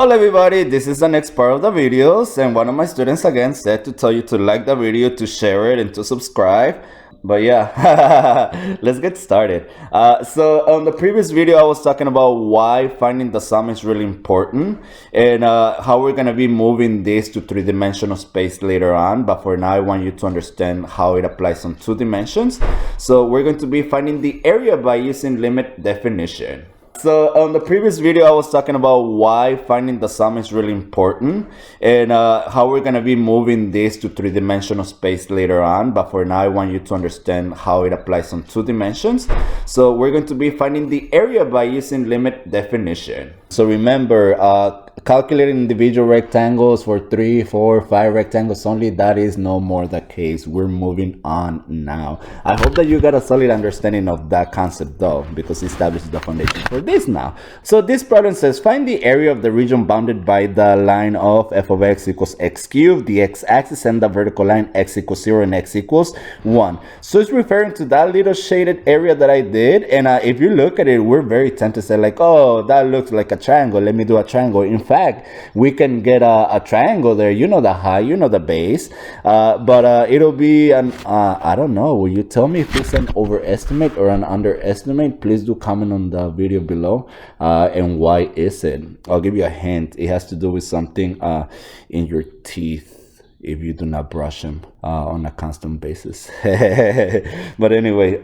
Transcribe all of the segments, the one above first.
Hello everybody, this is the next part of the videos, and one of my students again said to tell you to like the video, to share it, and to subscribe. But yeah, let's get started. So on the previous video, I was talking about why finding the sum is really important, and how we're gonna be moving this to three-dimensional space later on. But for now, I want you to understand how it applies on 2 dimensions. So we're going to be finding the area by using limit definition. So on the previous video, I was talking about why finding the sum is really important, and how we're gonna be moving this to three-dimensional space later on. But for now, I want you to understand how it applies on 2 dimensions. So we're going to be finding the area by using limit definition. So remember, calculating individual rectangles for 3, 4, 5 rectangles only, that is no more the case. We're moving on now. I hope that you got a solid understanding of that concept though, because it establishes the foundation for this now. So this problem says find the area of the region bounded by the line of f of x equals x cubed, the x-axis, and the vertical line x equals 0 and x equals 1. So it's referring to that little shaded area that I did, and if you look at it, we're very tempted to say like, oh, that looks like a triangle, let me do a triangle. In fact, we can get a triangle there. You know the height, you know the base, but it'll be an I don't know, will you tell me if it's an overestimate or an underestimate? Please do comment on the video below, and why is it? I'll give you a hint. It has to do with something in your teeth if you do not brush them on a constant basis. But anyway,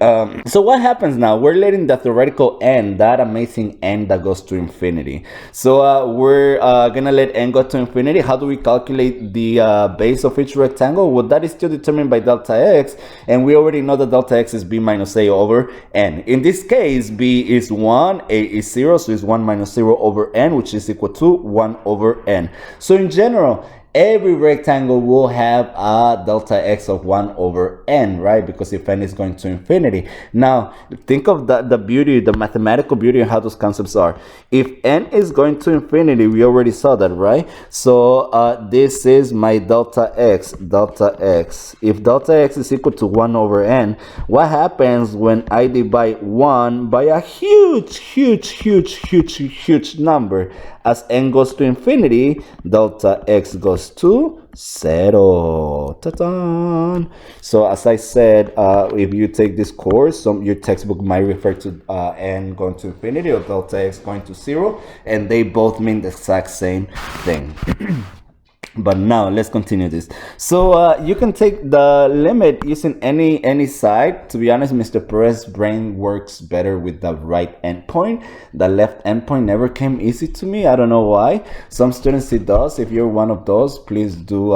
so what happens now? We're letting the theoretical n, that amazing n that goes to infinity. So we're gonna let n go to infinity. How do we calculate the base of each rectangle? Well, that is still determined by delta x, and we already know that delta x is b minus a over n. In this case, b is 1, a is 0, so it's 1 minus 0 over n, which is equal to 1 over n. So in general, every rectangle will have a delta x of 1 over n, right? Because if n is going to infinity. Now, think of the beauty, the mathematical beauty of how those concepts are. If n is going to infinity, we already saw that, right? So this is my delta x, delta x. If delta x is equal to 1 over n, what happens when I divide 1 by a huge number? As n goes to infinity, delta x goes to 0. Ta-da! So as I said, if you take this course, your textbook might refer to n going to infinity or delta x going to 0, and they both mean the exact same thing. But now let's continue this. So you can take the limit using any side. To be honest, Mr. Perez's brain works better with the right endpoint. The left endpoint never came easy to me. I don't know why. Some students it does. If you're one of those, please do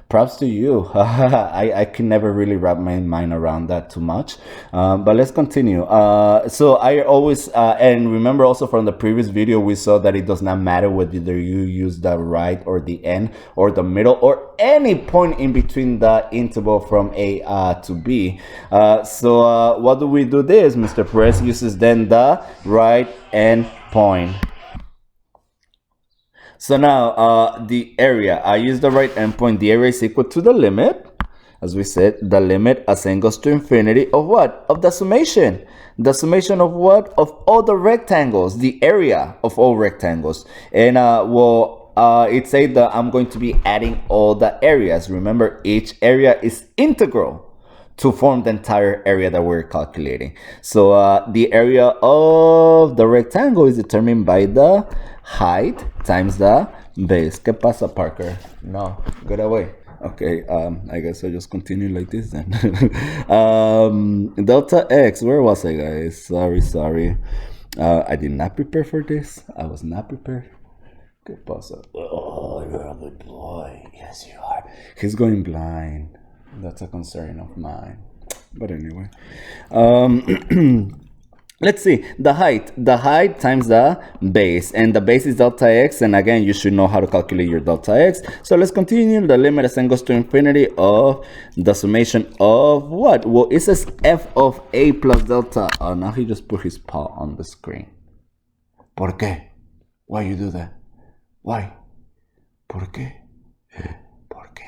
props to you. I can never really wrap my mind around that too much. But let's continue. So I always, and remember also from the previous video, we saw that it does not matter whether you use the right or the end or the middle or any point in between the interval from A to B. So what do we do this? Mr. Perez uses then the right end point. So now the area, I use the right endpoint. The area is equal to the limit, as we said, the limit as n goes to infinity of what? Of the summation. The summation of what? Of all the rectangles, the area of all rectangles. And it said that I'm going to be adding all the areas. Remember, each area is integral to form the entire area that we're calculating. So the area of the rectangle is determined by the height times the base. ¿Qué pasa, Parker? No, get away. Okay, I guess I'll just continue like this then. Delta x, where was I, guys? Sorry. I did not prepare for this. I was not prepared. ¿Qué pasa? Oh, you're a good boy. Yes, you are. He's going blind. That's a concern of mine. But anyway, let's see the height times the base, and the base is delta x, and again you should know how to calculate your delta x. So let's continue. The limit as n goes to infinity of the summation of what? Well, it says f of a plus delta. Oh, now he just put his paw on the screen. ¿Por qué? Why you do that? Why? ¿Por qué? ¿Por qué?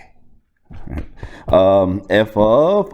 F of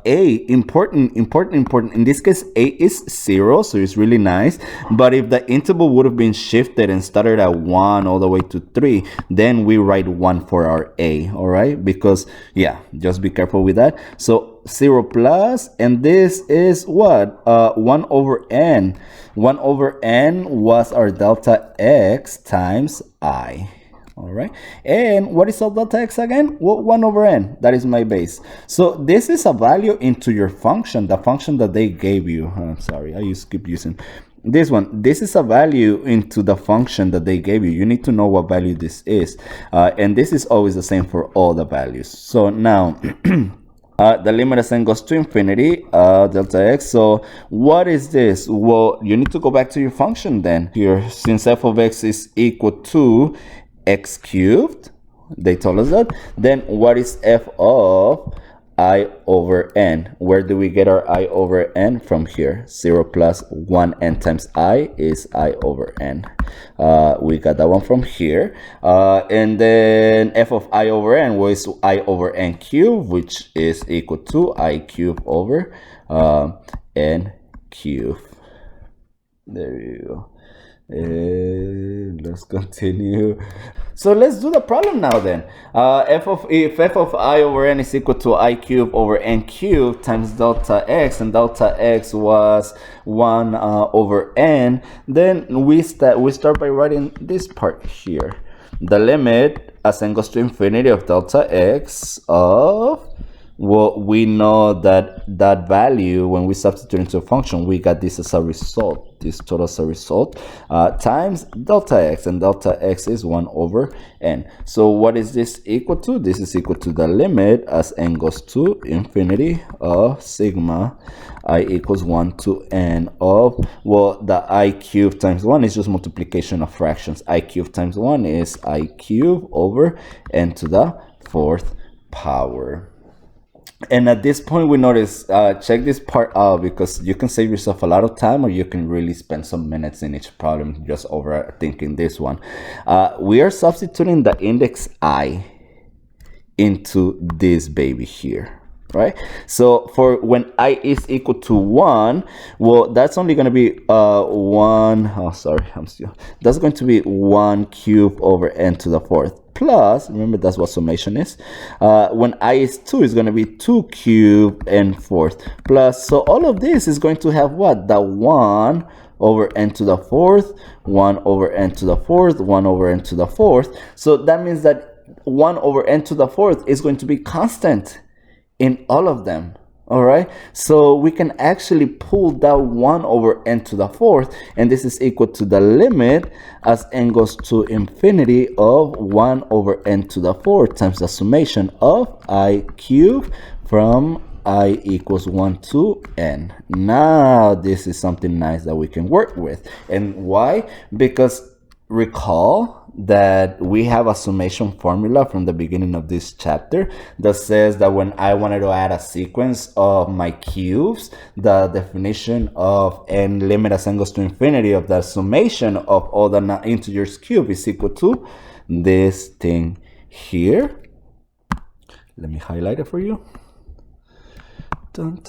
a, important. In this case, a is 0, so it's really nice. But if the interval would have been shifted and started at 1 all the way to 3, then we write 1 for our a, all right? Because yeah, just be careful with that. So 0 plus, and this is what? 1 over n. 1 over n was our delta x times I. All right, and what is our delta x again? Well, 1 over n, that is my base. So this is a value into your function, the function that they gave you. I'm sorry, I keep using this one. This is a value into the function that they gave you. You need to know what value this is, and this is always the same for all the values. So now the limit as n goes to infinity, delta x. So what is this? Well, you need to go back to your function then. Here, since f of x is equal to x cubed, they told us that, then what is f of I over n? Where do we get our I over n? From here. 0 plus 1n times I is I over n. We got that one from here. And then f of I over n was I over n cubed, which is equal to I cubed over n cubed. There you go. Let's continue. So let's do the problem now then. If f of I over n is equal to I cubed over n cubed times delta x, and delta x was 1 over n, then we start by writing this part here. The limit as n goes to infinity of delta x of, well, we know that that value, when we substitute into a function, we got this as a result, this total as a result, times delta x, and delta x is 1 over n. So what is this equal to? This is equal to the limit as n goes to infinity of sigma I equals 1 to n of, well, the I cubed times 1 is just multiplication of fractions. I cubed times 1 is I cubed over n to the 4th power. And at this point, we notice, check this part out, because you can save yourself a lot of time, or you can really spend some minutes in each problem just overthinking this one. We are substituting the index I into this baby here, right? So for when I is equal to 1, well, that's only going to be that's going to be 1 cubed over n to the 4th. Plus, remember that's what summation is. When I is 2, is going to be 2 cubed n 4th. Plus, so all of this is going to have what? The 1 over n to the 4th, 1 over n to the 4th, 1 over n to the 4th. So that means that 1 over n to the 4th is going to be constant in all of them. All right, so we can actually pull that 1 over n to the 4th, and this is equal to the limit as n goes to infinity of 1 over n to the 4th times the summation of I cubed from I equals 1 to n. Now this is something nice that we can work with. And why? Because recall that we have a summation formula from the beginning of this chapter that says that when I wanted to add a sequence of my cubes, the definition of n limit as n goes to infinity of the summation of all the integers cubed is equal to this thing here. Let me highlight it for you. Funny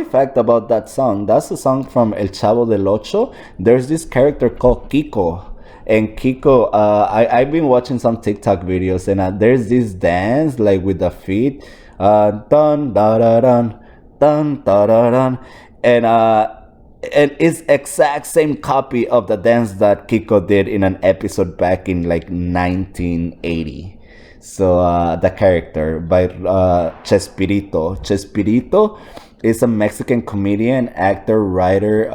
fact about that song, that's a song from El Chavo del Ocho. There's this character called Kiko. And Kiko, I've been watching some TikTok videos, and there's this dance like with the feet, dun da da dun, dun da da dun, and it's exact same copy of the dance that Kiko did in an episode back in like 1980. So the character by Chespirito. Chespirito is a Mexican comedian, actor, writer,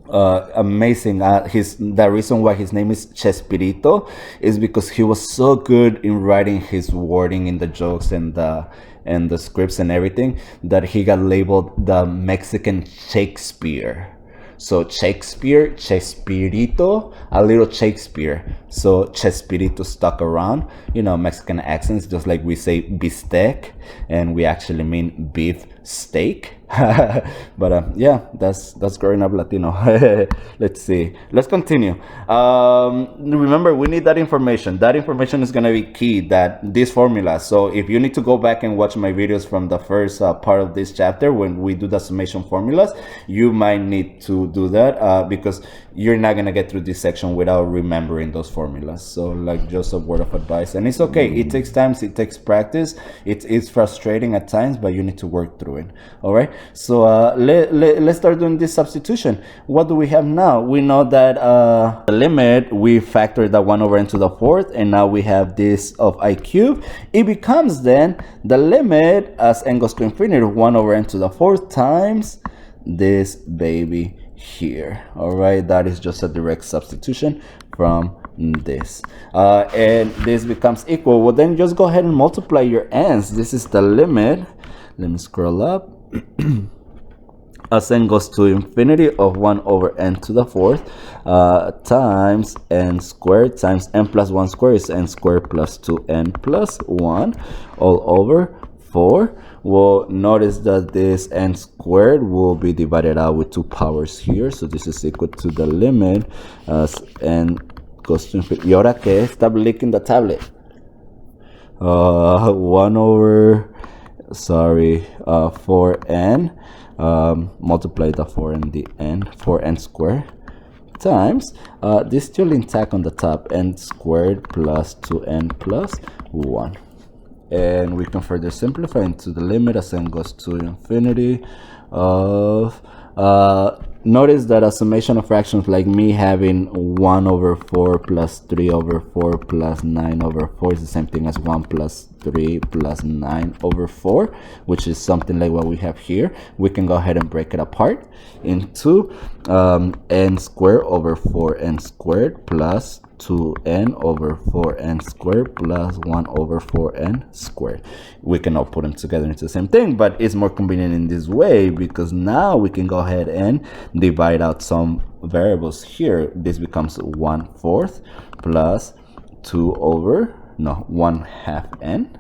amazing. The reason why his name is Chespirito is because he was so good in writing his wording in the jokes and the scripts and everything that he got labeled the Mexican Shakespeare. So Shakespeare, Chespirito, a little Shakespeare. So Chespirito stuck around. You know, Mexican accents, just like we say bistec, and we actually mean beef steak. But yeah, that's growing up Latino. Let's see. Let's continue. Remember, we need that information. That information is going to be key, that this formula. So if you need to go back and watch my videos from the first part of this chapter when we do the summation formulas, you might need to do that because you're not going to get through this section without remembering those formulas. So like, just a word of advice. And it's okay. It takes time. It takes practice. It's frustrating at times, but you need to work through it. All right. So let's start doing this substitution. What do we have now? We know that the limit, we factor that 1 over n to the fourth, and now we have this of I cubed. It becomes then the limit as n goes to infinity, 1 over n to the fourth times this baby here. All right, that is just a direct substitution from this, and this becomes equal. Well, then just go ahead and multiply your n's. This is the limit. Let me scroll up. As n goes to infinity of 1 over n to the fourth times n squared times n plus 1 squared is n squared plus 2n plus 1 all over 4. Well, notice that this n squared will be divided out with 2 powers here, so this is equal to the limit as n goes to infinity. ¿Y ahora qué? Stop licking the tablet. 1 over 4n multiply the 4 and the n, 4n squared times this still intact on the top, n squared plus 2n plus 1. And we can further simplify into the limit as n goes to infinity of notice that a summation of fractions like me having 1 over 4 plus 3 over 4 plus 9 over 4 is the same thing as 1 plus 3 plus 9 over 4, which is something like what we have here. We can go ahead and break it apart into n squared over 4n squared plus 2n over 4n squared plus 1 over 4n squared. We can all put them together into the same thing, but it's more convenient in this way because now we can go ahead and divide out some variables here. This becomes 1/4 plus 1 half n,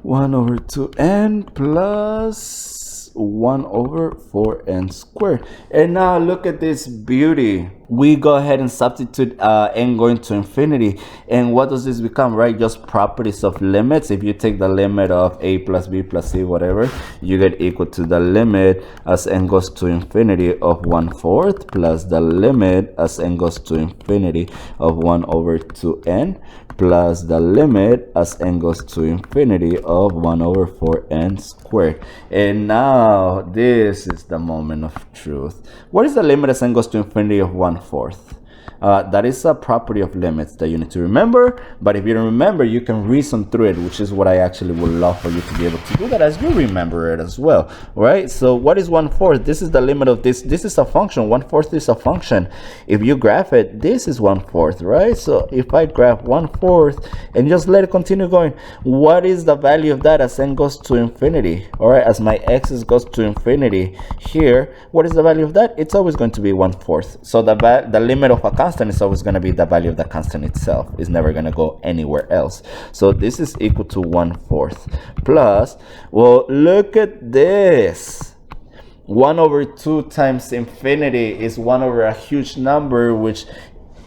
1 over 2n plus 1 over 4n squared. And now look at this beauty. We go ahead and substitute n going to infinity, and what does this become, right? Just properties of limits. If you take the limit of a plus b plus c whatever, you get equal to the limit as n goes to infinity of 1/4 plus the limit as n goes to infinity of 1 over 2n plus the limit as n goes to infinity of 1 over 4n squared. And now this is the moment of truth. What is the limit as n goes to infinity of 1/4? That is a property of limits that you need to remember, but if you don't remember, you can reason through it, which is what I actually would love for you to be able to do that as you remember it as well, right? So what is 1/4? This is the limit of this. This is a function. 1/4 is a function. If you graph it, this is 1/4, right? So if I graph 1/4 and just let it continue going, what is the value of that as n goes to infinity? All right, as my x goes to infinity here, what is the value of that? It's always going to be 1/4. So the limit of a constant is always going to be the value of the constant itself. It's never going to go anywhere else. So this is equal to 1/4 plus, well, look at this. 1 over 2 times infinity is 1 over a huge number, which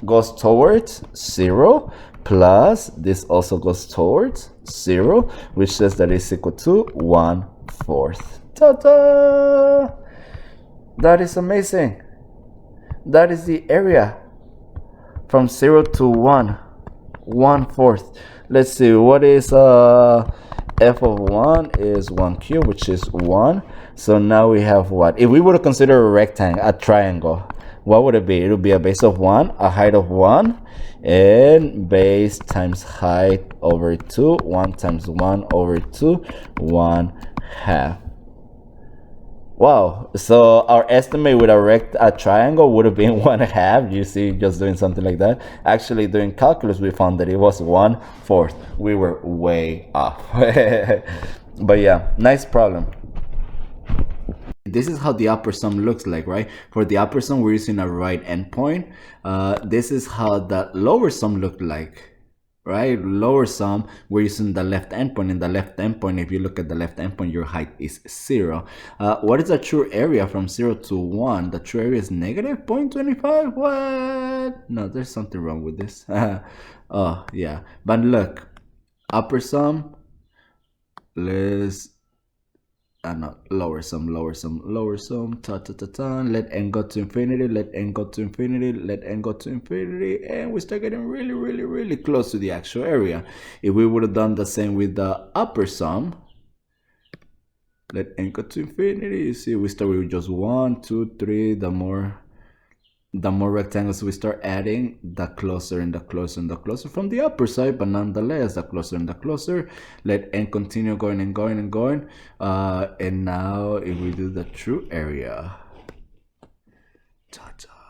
goes towards 0, plus this also goes towards 0, which says that it's equal to 1/4. Ta-da! That is amazing. That is the area from 0 to 1, 1/4. Let's see, what is f of 1 is 1 cubed, which is 1. So now we have what? If we were to consider a rectangle, a triangle, what would it be? It would be a base of 1, a height of 1, and base times height over 2, 1 times 1 over 2, 1/2. Wow, so our estimate with a triangle would have been 1/2. You see, just doing something like that. Actually, doing calculus, we found that it was 1/4. We were way off. But yeah, nice problem. This is how the upper sum looks like, right? For the upper sum, we're using a right endpoint. This is how the lower sum looked like. right? Lower sum, we're using the left endpoint. In the left endpoint, if you look at the left endpoint, your height is 0. What is the true area from 0 to 1? The true area is negative 0.25. What? No, there's something wrong with this. Oh yeah, but look, upper sum, let's no, lower sum, let n go to infinity, let n go to infinity, let n go to infinity, and we start getting really close to the actual area. If we would have done the same with the upper sum, let n go to infinity, you see we start with just 1, 2, 3, the more rectangles we start adding, the closer and the closer and the closer from the upper side, but nonetheless, the closer and the closer. Let n continue going and going and going. And now if we do the true area, ta-ta.